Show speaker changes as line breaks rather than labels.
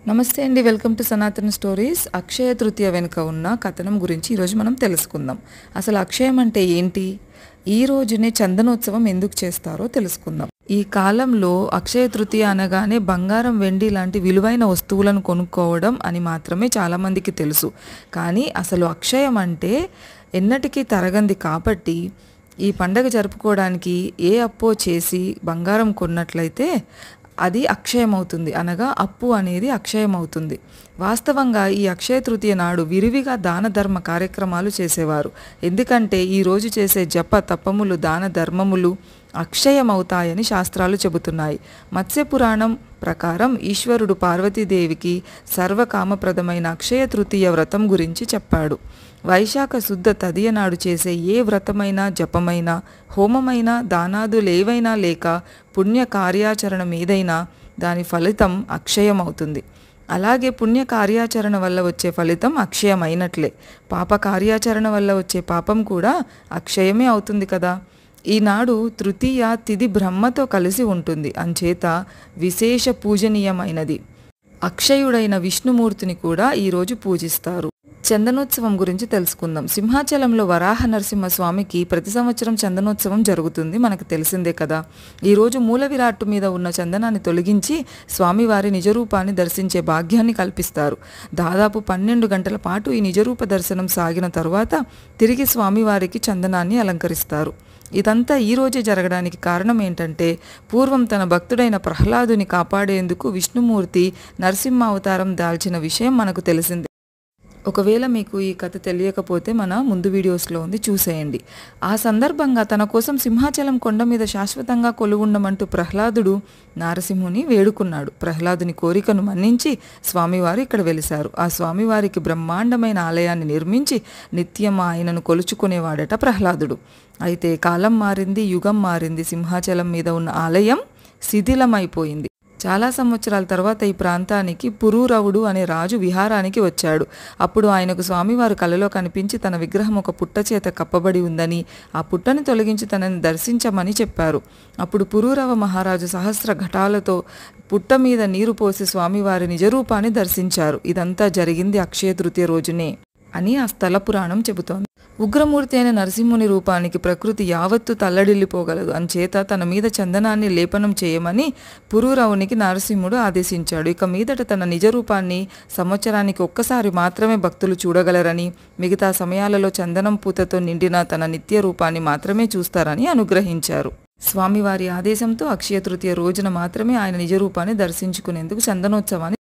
నమస్తే అండి, welcome to సనాతన స్టోరీస్. అక్షయ తృతీయ వెనుక ఉన్న కథనం గురించి ఈరోజు మనం తెలుసుకుందాం. అసలు అక్షయం అంటే ఏంటి, ఈ రోజునే చందనోత్సవం ఎందుకు చేస్తారో తెలుసుకుందాం. ఈ కాలంలో అక్షయ తృతీయ అనగానే బంగారం, వెండి లాంటి విలువైన వస్తువులను కొనుక్కోవడం అని మాత్రమే చాలామందికి తెలుసు. కానీ అసలు అక్షయం అంటే ఎన్నటికీ తరగంది కాబట్టి ఈ పండగ జరుపుకోవడానికి ఏ అప్పో చేసి బంగారం కొన్నట్లయితే అది అక్షయమవుతుంది, అనగా అప్పు అనేది అక్షయమవుతుంది. వాస్తవంగా ఈ అక్షయ తృతీయ నాడు విరివిగా దాన ధర్మ కార్యక్రమాలు చేసేవారు. ఎందుకంటే ఈరోజు చేసే జప తపములు, దాన ధర్మములు అక్షయమవుతాయని శాస్త్రాలు చెబుతున్నాయి. మత్స్య పురాణం ప్రకారం ఈశ్వరుడు పార్వతీదేవికి సర్వకామప్రదమైన అక్షయ తృతీయ వ్రతం గురించి చెప్పాడు. వైశాఖ శుద్ధ తదియ నాడు చేసే ఏ వ్రతమైనా, జపమైనా, హోమమైనా, దానాదులేవైనా లేక పుణ్య కార్యాచరణం ఏదైనా దాని ఫలితం అక్షయమవుతుంది. అలాగే పుణ్య కార్యాచరణ వల్ల వచ్చే ఫలితం అక్షయమైనట్లే పాప కార్యాచరణ వల్ల వచ్చే పాపం కూడా అక్షయమే అవుతుంది కదా. ఈనాడు తృతీయ తిథి బ్రహ్మతో కలిసి ఉంటుంది, అంచేత విశేష పూజనీయమైనది. అక్షయుడైన విష్ణుమూర్తిని కూడా ఈరోజు పూజిస్తారు. చందనోత్సవం గురించి తెలుసుకుందాం. సింహాచలంలో వరాహ నరసింహస్వామికి ప్రతి సంవత్సరం చందనోత్సవం జరుగుతుంది, మనకు తెలిసిందే కదా. ఈరోజు మూల విరాట్టు మీద ఉన్న చందనాన్ని తొలగించి స్వామివారి నిజరూపాన్ని దర్శించే భాగ్యాన్ని కల్పిస్తారు. దాదాపు 12 గంటల పాటు ఈ నిజరూప దర్శనం సాగిన తరువాత తిరిగి స్వామివారికి చందనాన్ని అలంకరిస్తారు. ఇదంతా ఈరోజే జరగడానికి కారణం ఏంటంటే, పూర్వం తన భక్తుడైన ప్రహ్లాదుని కాపాడేందుకు విష్ణుమూర్తి నరసింహ అవతారం దాల్చిన విషయం మనకు తెలిసిందే. ఒకవేళ మీకు ఈ కథ తెలియకపోతే మన ముందు వీడియోస్లో ఉంది, చూసేయండి. ఆ సందర్భంగా తన కోసం సింహాచలం కొండ మీద శాశ్వతంగా కొలువుండమంటూ ప్రహ్లాదుడు నారసింహుని వేడుకున్నాడు. ప్రహ్లాదుని కోరికను మన్నించి స్వామివారు ఇక్కడ వెలిశారు. ఆ స్వామివారికి బ్రహ్మాండమైన ఆలయాన్ని నిర్మించి నిత్యం ఆయనను కొలుచుకునేవాడట ప్రహ్లాదుడు. అయితే కాలం మారింది, యుగం మారింది. సింహాచలం మీద ఉన్న ఆలయం శిథిలమైపోయింది. చాలా సంవత్సరాల తర్వాత ఈ ప్రాంతానికి పురూరవుడు అనే రాజు విహారానికి వచ్చాడు. అప్పుడు ఆయనకు స్వామివారు కలలో కనిపించి తన విగ్రహం ఒక పుట్ట చేత కప్పబడి ఉందని, ఆ పుట్టని తొలగించి తనని దర్శించమని చెప్పారు. అప్పుడు పురూరవ మహారాజు సహస్ర ఘటాలతో పుట్ట మీద నీరు పోసి స్వామివారి నిజరూపాన్ని దర్శించారు. ఇదంతా జరిగింది అక్షయ తృతీయ రోజునే అని ఆ స్థల పురాణం చెబుతోంది. ఉగ్రమూర్తి అయిన నరసింహుని రూపానికి ప్రకృతి యావత్తు తల్లడిల్లిపోగలదు, అంచేత తన మీద చందనాన్ని లేపనం చేయమని పురూరవునికి నరసింహుడు ఆదేశించాడు. ఇక మీదట తన నిజరూపాన్ని సంవత్సరానికి ఒక్కసారి మాత్రమే భక్తులు చూడగలరని, మిగతా సమయాలలో చందనం పూతతో నిండిన తన నిత్య రూపాన్ని మాత్రమే చూస్తారని అనుగ్రహించారు. స్వామివారి ఆదేశంతో అక్షయ తృతీయ రోజున మాత్రమే ఆయన నిజరూపాన్ని దర్శించుకునేందుకు చందనోత్సవాన్ని